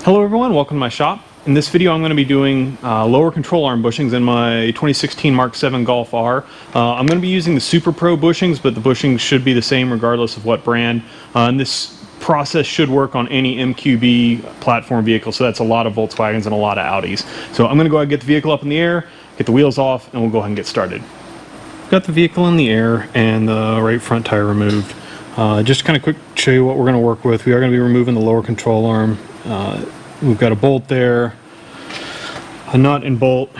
Hello everyone, welcome to my shop. In this video I'm going to be doing lower control arm bushings in my 2016 Mark 7 Golf R. I'm going to be using the Super Pro bushings, but the bushings should be the same regardless of what brand. And this process should work on any MQB platform vehicle, so that's a lot of Volkswagens and a lot of Audis. So I'm going to go ahead and get the vehicle up in the air, get the wheels off, and we'll go ahead and get started. Got the vehicle in the air and the right front tire removed. Just kind of quick show you what we're going to work with. We are going to be removing the lower control arm. We've got a bolt there, a nut and bolt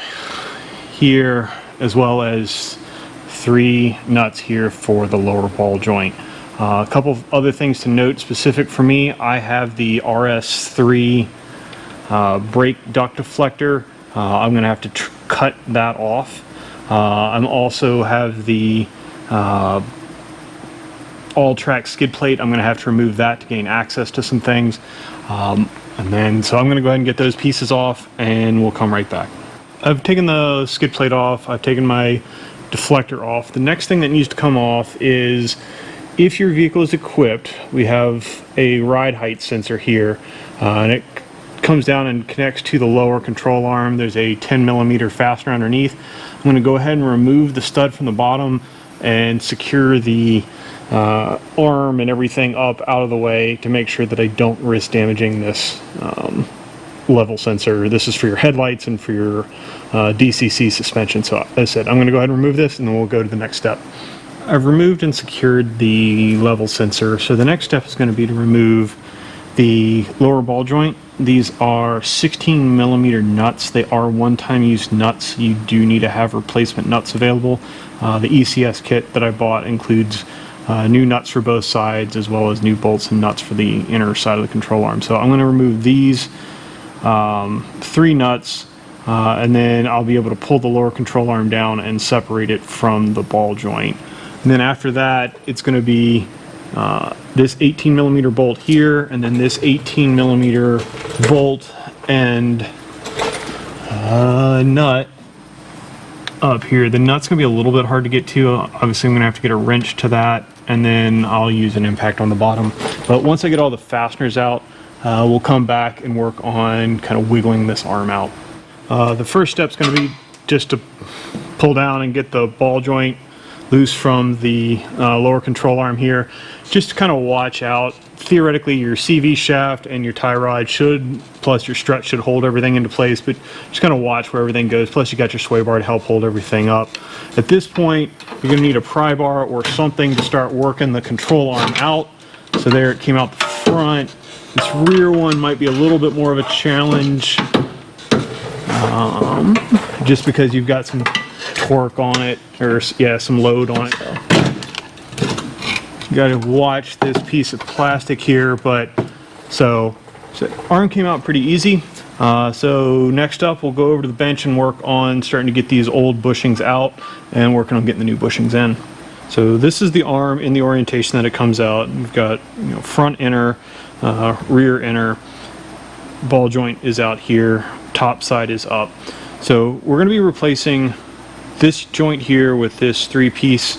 here, as well as 3 nuts here for the lower ball joint. A couple of other things to note specific for me. I have the RS3 brake duct deflector. I'm going to have to cut that off. I also have the all-track skid plate. I'm going to have to remove that to gain access to some things. So I'm going to go ahead and get those pieces off and we'll come right back. I've taken the skid plate off, I've taken my deflector off. The next thing that needs to come off is, if your vehicle is equipped, we have a ride height sensor here, and it comes down and connects to the lower control arm. There's a 10mm fastener underneath. I'm going to go ahead and remove the stud from the bottom and secure the arm and everything up out of the way to make sure that I don't risk damaging this level sensor. This is for your headlights and for your DCC suspension. So as I said, I'm going to go ahead and remove this and then we'll go to the next step. I've removed and secured the level sensor. So the next step is going to be to remove the lower ball joint. These are 16mm nuts. They are one-time use nuts. You do need to have replacement nuts available. The ECS kit that I bought includes new nuts for both sides, as well as new bolts and nuts for the inner side of the control arm. So I'm going to remove these 3 nuts, and then I'll be able to pull the lower control arm down and separate it from the ball joint. And then after that, it's going to be this 18mm bolt here, and then this 18mm bolt and nut up here. The nut's going to be a little bit hard to get to. Obviously I'm going to have to get a wrench to that, and then I'll use an impact on the bottom. But once I get all the fasteners out, we'll come back and work on kind of wiggling this arm out. The first step is going to be just to pull down and get the ball joint loose from the lower control arm here. Just to kind of watch out. Theoretically, your CV shaft and your tie rod should, plus your strut, should hold everything into place, but just kind of watch where everything goes. Plus you got your sway bar to help hold everything up. At this point, you're going to need a pry bar or something to start working the control arm out. So there it came out the front. This rear one might be a little bit more of a challenge, just because you've got some torque on it, or yeah, some load on it. You got to watch this piece of plastic here, but so arm came out pretty easy. So next up, we'll go over to the bench and work on starting to get these old bushings out and working on getting the new bushings in. So this is the arm in the orientation that it comes out. We've got, front inner, rear inner, ball joint is out here, top side is up. So we're going to be replacing this joint here with this 3-piece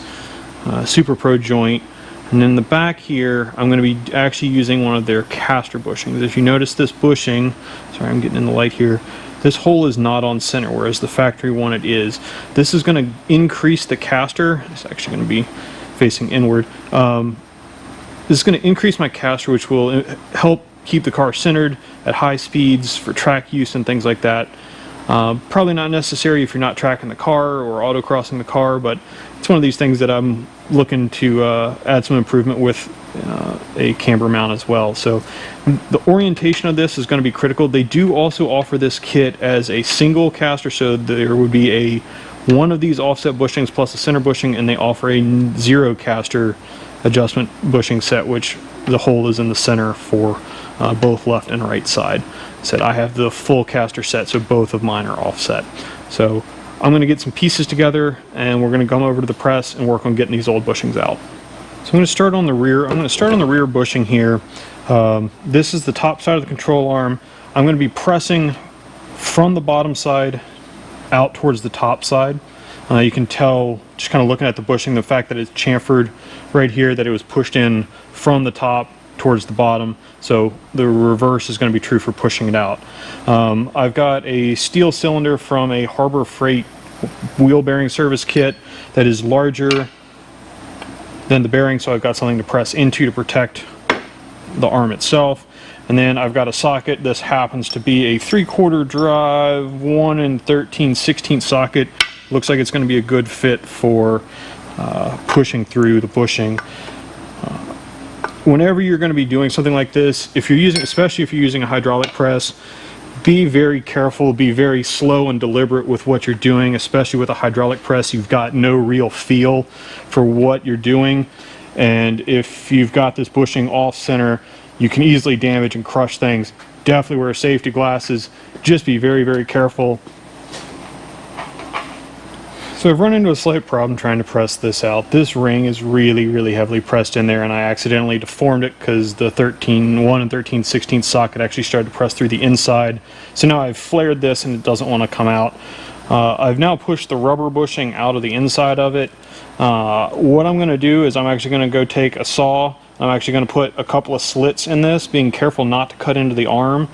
Super Pro joint. And in the back here, I'm going to be actually using one of their caster bushings. If you notice this bushing, sorry, I'm getting in the light here, this hole is not on center, whereas the factory one it is. This is going to increase the caster. It's actually going to be facing inward. This is going to increase my caster, which will help keep the car centered at high speeds for track use and things like that. Probably not necessary if you're not tracking the car or autocrossing the car, but it's one of these things that I'm looking to add some improvement with a camber mount as well. So the orientation of this is going to be critical. They do also offer this kit as a single caster, so there would be one of these offset bushings plus a center bushing, and they offer a 0 caster adjustment bushing set, which the hole is in the center for both left and right side. I have the full caster set, so both of mine are offset. So I'm going to get some pieces together and we're going to come over to the press and work on getting these old bushings out. So I'm going to start on the rear. I'm going to start on the rear bushing here. This is the top side of the control arm. I'm going to be pressing from the bottom side out towards the top side. You can tell, just kind of looking at the bushing, the fact that it's chamfered right here, that it was pushed in from the top towards the bottom, so the reverse is going to be true for pushing it out. I've got a steel cylinder from a Harbor Freight wheel bearing service kit that is larger than the bearing, so I've got something to press into to protect the arm itself. And then I've got a socket. This happens to be a 3/4 drive 1 13/16 socket. Looks like it's going to be a good fit for pushing through the bushing. Whenever you're going to be doing something like this, if you're using, especially if you're using a hydraulic press, be very careful, be very slow and deliberate with what you're doing. Especially with a hydraulic press, you've got no real feel for what you're doing, and if you've got this bushing off center, you can easily damage and crush things. Definitely wear safety glasses. Just be very, very careful. So I've run into a slight problem trying to press this out. This ring is really, really heavily pressed in there, and I accidentally deformed it because the 1 13/16 socket actually started to press through the inside. So now I've flared this and it doesn't want to come out. I've now pushed the rubber bushing out of the inside of it. What I'm going to do is I'm actually going to go take a saw. I'm actually going to put a couple of slits in this, being careful not to cut into the arm.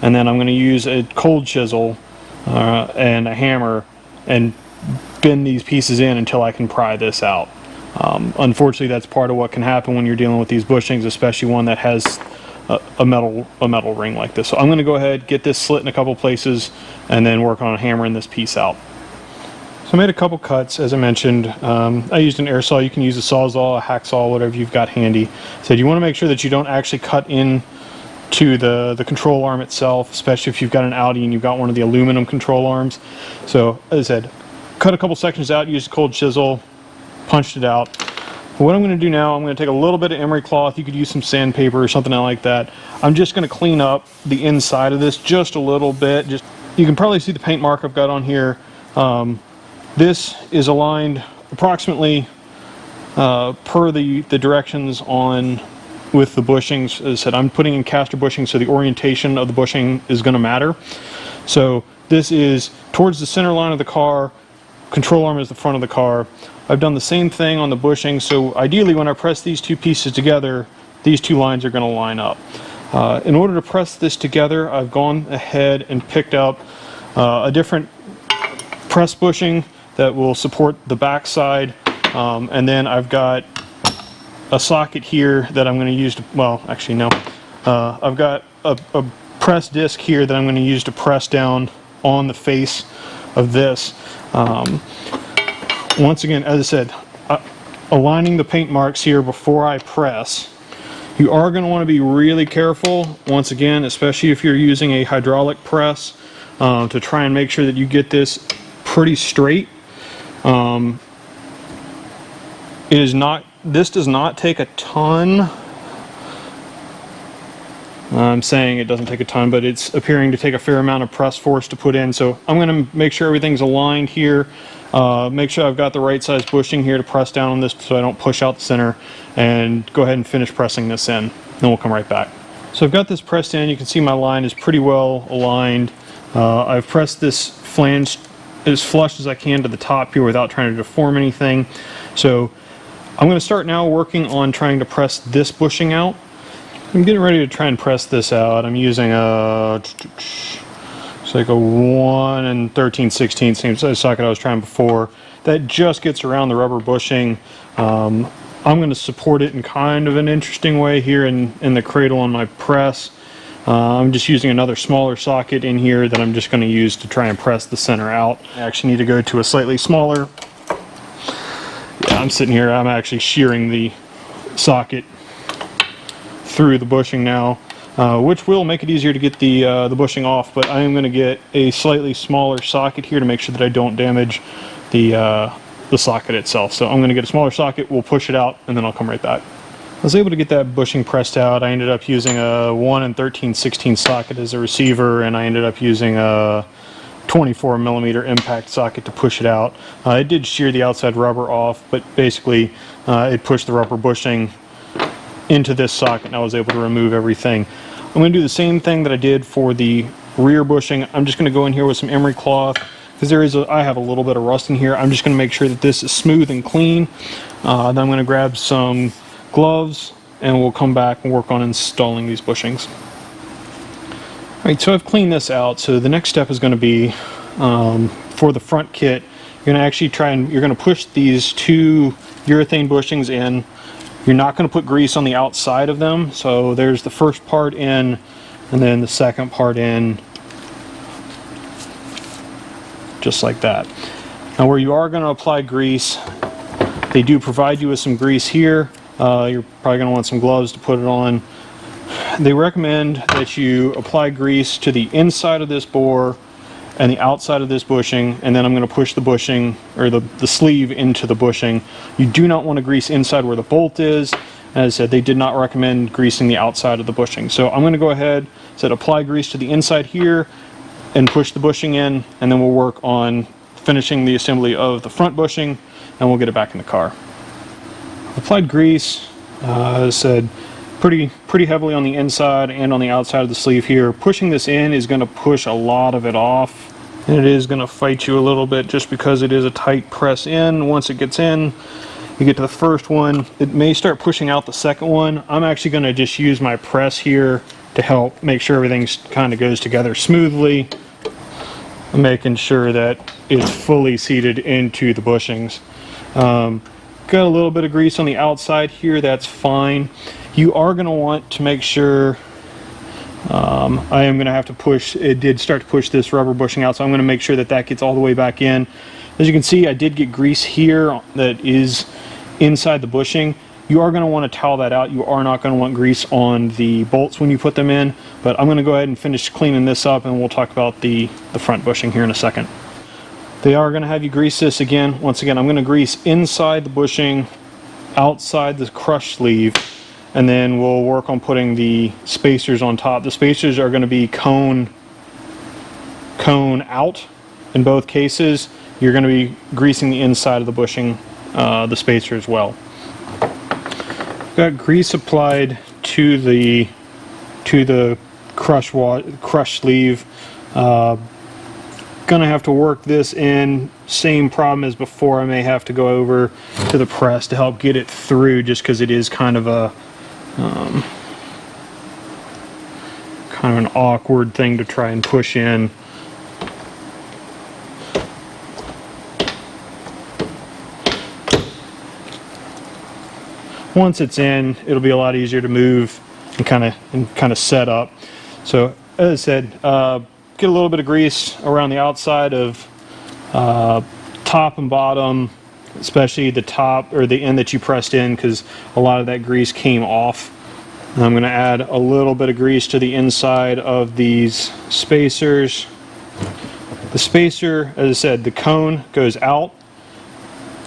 And then I'm going to use a cold chisel and a hammer and bend these pieces in until I can pry this out. Unfortunately, that's part of what can happen when you're dealing with these bushings, especially one that has a metal ring like this. So I'm going to go ahead, get this slit in a couple places, and then work on hammering this piece out. So I made a couple cuts, as I mentioned. I used an air saw. You can use a sawzall, a hacksaw, whatever you've got handy. So you want to make sure that you don't actually cut in to the control arm itself, especially if you've got an Audi and you've got one of the aluminum control arms. So as I said, cut a couple sections out, used a cold chisel, punched it out. What I'm going to do now, I'm going to take a little bit of emery cloth. You could use some sandpaper or something like that. I'm just going to clean up the inside of this just a little bit. You can probably see the paint mark I've got on here. This is aligned approximately per the directions on with the bushings. As I said, I'm putting in caster bushing, so the orientation of the bushing is going to matter. So this is towards the center line of the car. Control arm is the front of the car. I've done the same thing on the bushing, so ideally when I press these two pieces together, these two lines are going to line up. In order to press this together, I've gone ahead and picked up a different press bushing that will support the back side, and then I've got a socket here that I'm going to use to, well, actually no, I've got a press disc here that I'm going to use to press down on the face of this. Once again, as I said, aligning the paint marks here before I press. You are going to want to be really careful, once again, especially if you're using a hydraulic press, to try and make sure that you get this pretty straight. This does not take a ton. I'm saying it doesn't take a ton, but it's appearing to take a fair amount of press force to put in. So I'm going to make sure everything's aligned here. Make sure I've got the right size bushing here to press down on this so I don't push out the center, and go ahead and finish pressing this in. Then we'll come right back. So I've got this pressed in. You can see my line is pretty well aligned. I've pressed this flange as flush as I can to the top here without trying to deform anything. So I'm going to start now working on trying to press this bushing out. I'm getting ready to try and press this out. I'm using it's like a 1 13/16, same size socket I was trying before. That just gets around the rubber bushing. I'm going to support it in kind of an interesting way here in the cradle on my press. I'm just using another smaller socket in here that I'm just going to use to try and press the center out. I actually need to go to a slightly smaller. Yeah, I'm sitting here, I'm actually shearing the socket through the bushing now, which will make it easier to get the bushing off, but I am going to get a slightly smaller socket here to make sure that I don't damage the socket itself. So I'm going to get a smaller socket, we'll push it out, and then I'll come right back. I was able to get that bushing pressed out. I ended up using a 1 13/16 socket as a receiver, and I ended up using a 24mm impact socket to push it out. It did shear the outside rubber off, but basically it pushed the rubber bushing into this socket, and I was able to remove everything. I'm going to do the same thing that I did for the rear bushing. I'm just going to go in here with some emery cloth, because I have a little bit of rust in here. I'm just going to make sure that this is smooth and clean. Then I'm going to grab some gloves and we'll come back and work on installing these bushings. Alright, so I've cleaned this out. So the next step is going to be for the front kit, you're going to actually you're going to push these 2 urethane bushings in. You're not going to put grease on the outside of them. So there's the first part in, and then the second part in, just like that. Now where you are going to apply grease, they do provide you with some grease here. You're probably going to want some gloves to put it on. They recommend that you apply grease to the inside of this bore and the outside of this bushing, and then I'm going to push the bushing, or the sleeve, into the bushing. You do not want to grease inside where the bolt is. As I said, they did not recommend greasing the outside of the bushing. So I'm going to go ahead, apply grease to the inside here and push the bushing in, and then we'll work on finishing the assembly of the front bushing, and we'll get it back in the car. Applied grease, as I said, pretty heavily on the inside and on the outside of the sleeve here. Pushing this in is going to push a lot of it off, and it is going to fight you a little bit just because it is a tight press in. Once it gets in, you get to the first one, it may start pushing out the second one. I'm actually going to just use my press here to help make sure everything kind of goes together smoothly, making sure that it's fully seated into the bushings. Got a little bit of grease on the outside here, that's fine. You are going to want to make sure, I am going to have to push, it did start to push this rubber bushing out, so I'm going to make sure that that gets all the way back in. As you can see, I did get grease here that is inside the bushing. You are going to want to towel that out. You are not going to want grease on the bolts when you put them in, but I'm going to go ahead and finish cleaning this up, and we'll talk about the front bushing here in a second. They are going to have you grease this again. Once again, I'm going to grease inside the bushing, outside the crush sleeve, and then we'll work on putting the spacers on top. The spacers are going to be cone out in both cases. You're going to be greasing the inside of the bushing, the spacer as well. Got grease applied to the crush sleeve. Gonna have to work this in. Same problem as before. I may have to go over to the press to help get it through, just because it is kind of a an awkward thing to try and push in. Once it's in, it'll be a lot easier to move and kind of set up. So as I said, get a little bit of grease around the outside of top and bottom, especially the top or the end that you pressed in, because a lot of that grease came off. And I'm going to add a little bit of grease to the inside of these spacers. The spacer, as I said, the cone goes out,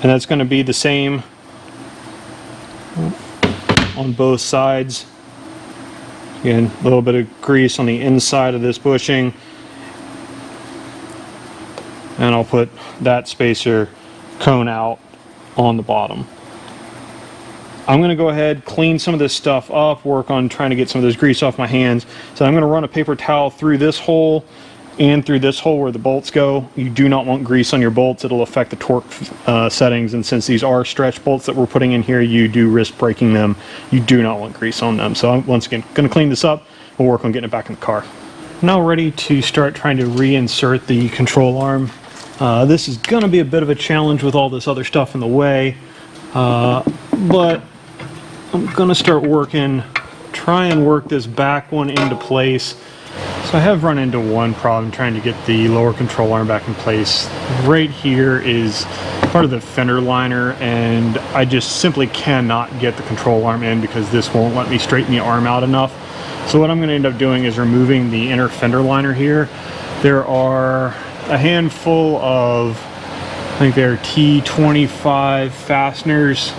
and that's going to be the same on both sides. Again, a little bit of grease on the inside of this bushing, and I'll put that spacer cone out on the bottom. I'm going to go ahead, clean some of this stuff up, work on trying to get some of this grease off my hands. So I'm going to run a paper towel through this hole and through this hole where the bolts go. You do not want grease on your bolts. It'll affect the torque settings, and since these are stretch bolts that we're putting in here, you do risk breaking them. You do not want grease on them. So I'm once again going to clean this up. We'll work on getting it back in the car. Now ready to start trying to reinsert the control arm. This is going to be a bit of a challenge with all this other stuff in the way, but I'm going to start try and work this back one into place. So I have run into one problem trying to get the lower control arm back in place. Right here is part of the fender liner, and I just simply cannot get the control arm in because this won't let me straighten the arm out enough. So what I'm going to end up doing is removing the inner fender liner here. There are a handful of, I think they're T25 fasteners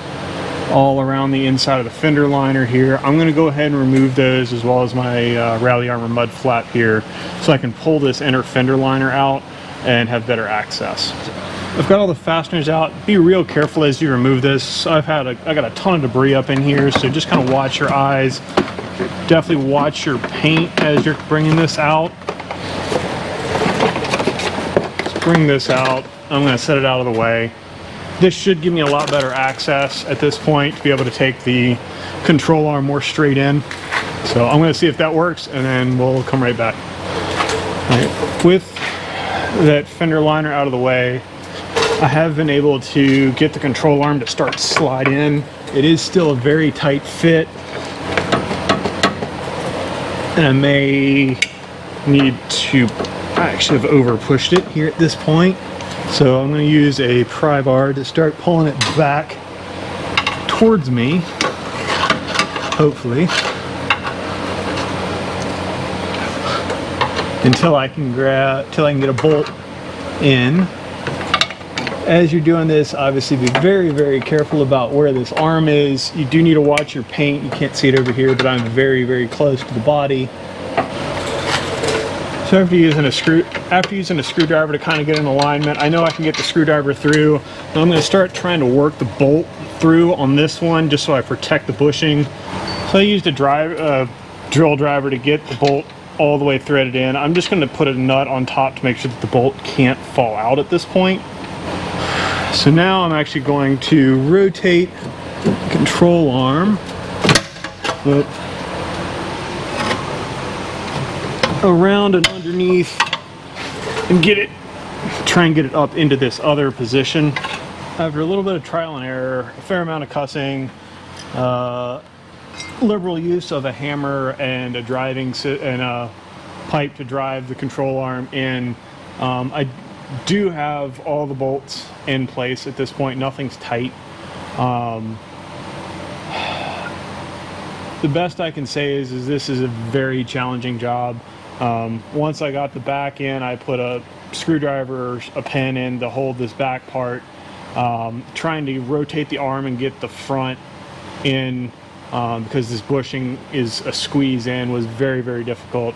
all around the inside of the fender liner here. I'm going to go ahead and remove those, as well as my rally armor mud flap here, so I can pull this inner fender liner out and have better access. I've got all the fasteners out. Be real careful as you remove this. I got a ton of debris up in here, so just kind of watch your eyes. Definitely watch your paint as you're bringing this out. Let's bring this out. I'm going to set it out of the way. This should give me a lot better access at this point to be able to take the control arm more straight in. So I'm going to see if that works, and then we'll come right back. All right. With that fender liner out of the way, I have been able to get the control arm to start to slide in. It is still a very tight fit, and I may need to, I actually have over pushed it here at this point. So I'm going to use a pry bar to start pulling it back towards me, hopefully, until I can get a bolt in. As you're doing this, obviously be very, very careful about where this arm is. You do need to watch your paint. You can't see it over here, but I'm very, very close to the body. So after using a screwdriver to kind of get in alignment, I know I can get the screwdriver through. Now I'm going to start trying to work the bolt through on this one, just so I protect the bushing. So I used a drill driver to get the bolt all the way threaded in. I'm just going to put a nut on top to make sure that the bolt can't fall out at this point. So now I'm actually going to rotate the control arm around and underneath and try and get it up into this other position. After a little bit of trial and error, a fair amount of cussing, liberal use of a hammer and a pipe to drive the control arm in, I do have all the bolts in place at this point. Nothing's tight. The best I can say is this is a very challenging job. Once I got the back in, I put a screwdriver or a pin in to hold this back part. Trying to rotate the arm and get the front in, because this bushing is a squeeze in, was very, very difficult.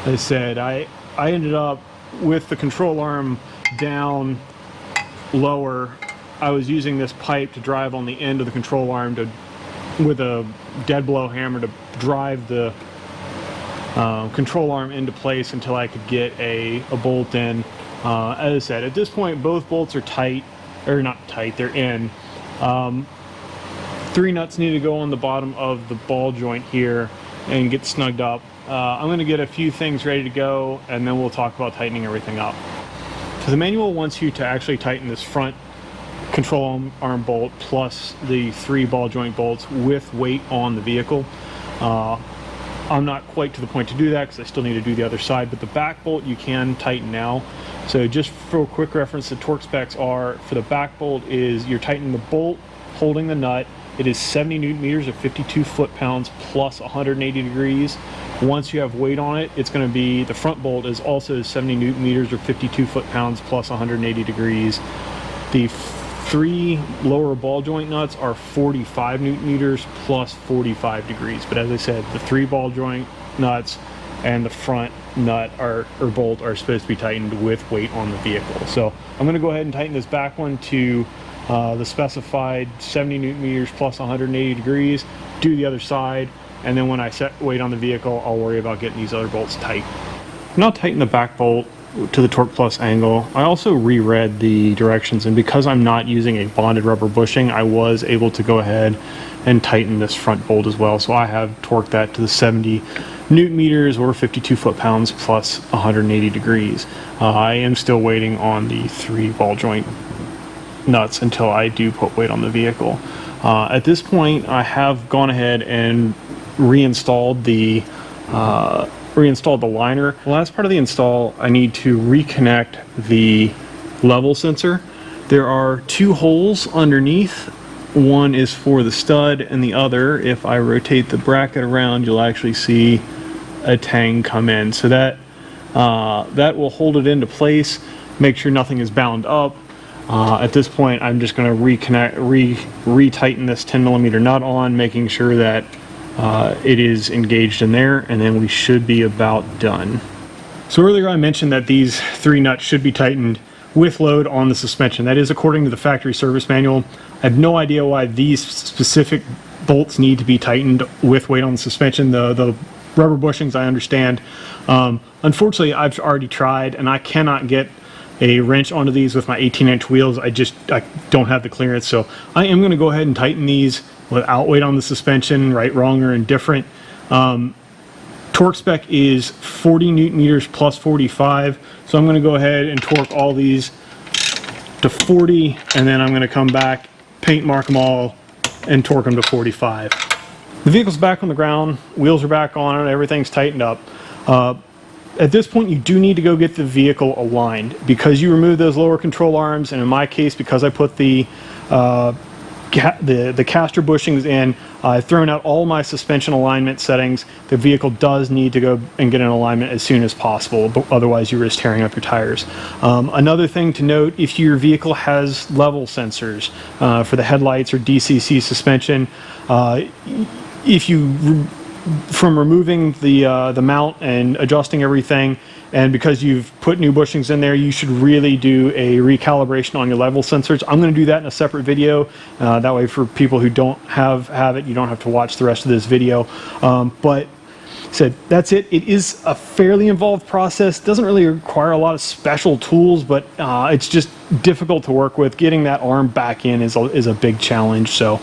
As I said, I ended up with the control arm down lower. I was using this pipe to drive on the end of the control arm with a dead blow hammer to drive the control arm into place until I could get a bolt in. As I said, at this point both bolts are tight, or not tight, they're in. 3 nuts need to go on the bottom of the ball joint here and get snugged up. I'm going to get a few things ready to go, and then we'll talk about tightening everything up. So the manual wants you to actually tighten this front control arm bolt plus the 3 ball joint bolts with weight on the vehicle. I'm not quite to the point to do that because I still need to do the other side, but the back bolt you can tighten now. So just for a quick reference, the torque specs are, for the back bolt is you're tightening the bolt holding the nut. It is 70 newton meters or 52 foot-pounds plus 180 degrees. Once you have weight on it, it's going to be, the front bolt is also 70 newton meters or 52 foot-pounds plus 180 degrees. The 3 lower ball joint nuts are 45 newton meters plus 45 degrees. But as I said, the 3 ball joint nuts and the front nut or bolt are supposed to be tightened with weight on the vehicle. So I'm going to go ahead and tighten this back one to the specified 70 newton meters plus 180 degrees, do the other side, and then when I set weight on the vehicle, I'll worry about getting these other bolts tight. Now tighten the back bolt to the torque plus angle. I also reread the directions, and because I'm not using a bonded rubber bushing, I was able to go ahead and tighten this front bolt as well. So I have torqued that to the 70 newton meters or 52 foot-pounds plus 180 degrees. I am still waiting on the 3 ball joint nuts until I do put weight on the vehicle. At this point, I have gone ahead and reinstalled the liner. The last part of the install, I need to reconnect the level sensor. There are 2 holes underneath. One is for the stud, and the other, if I rotate the bracket around, you'll actually see a tang come in. So that will hold it into place, make sure nothing is bound up. At this point, I'm just going to retighten this 10mm nut on, making sure that it is engaged in there, and then we should be about done. So earlier I mentioned that these 3 nuts should be tightened with load on the suspension. That is according to the factory service manual. I have no idea why these specific bolts need to be tightened with weight on the suspension. The rubber bushings, I understand. Unfortunately, I've already tried, and I cannot get a wrench onto these with my 18-inch wheels. I don't have the clearance, so I am going to go ahead and tighten these without weight on the suspension, right, wrong, or indifferent. Torque spec is 40 Newton meters plus 45, so I'm going to go ahead and torque all these to 40, and then I'm going to come back, paint mark them all, and torque them to 45. The vehicle's back on the ground, wheels are back on it, everything's tightened up. At this point, you do need to go get the vehicle aligned because you remove those lower control arms, and in my case, because I put the caster bushings in, I've thrown out all my suspension alignment settings. The vehicle does need to go and get in alignment as soon as possible, but otherwise you risk tearing up your tires. Another thing to note, if your vehicle has level sensors for the headlights or DCC suspension, from removing the mount and adjusting everything, and because you've put new bushings in there, you should really do a recalibration on your level sensors. I'm going to do that in a separate video. That way for people who don't have it, you don't have to watch the rest of this video. But that's it. It is a fairly involved process. It doesn't really require a lot of special tools, but it's just difficult to work with. Getting that arm back in is a big challenge. So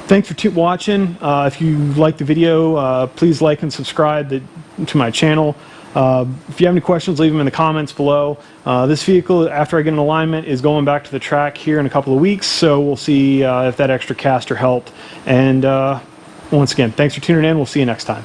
thanks for watching. If you like the video, please like and subscribe to my channel. If you have any questions, leave them in the comments below. This vehicle, after I get in alignment, is going back to the track here in a couple of weeks, so we'll see if that extra caster helped. And once again, thanks for tuning in. We'll see you next time.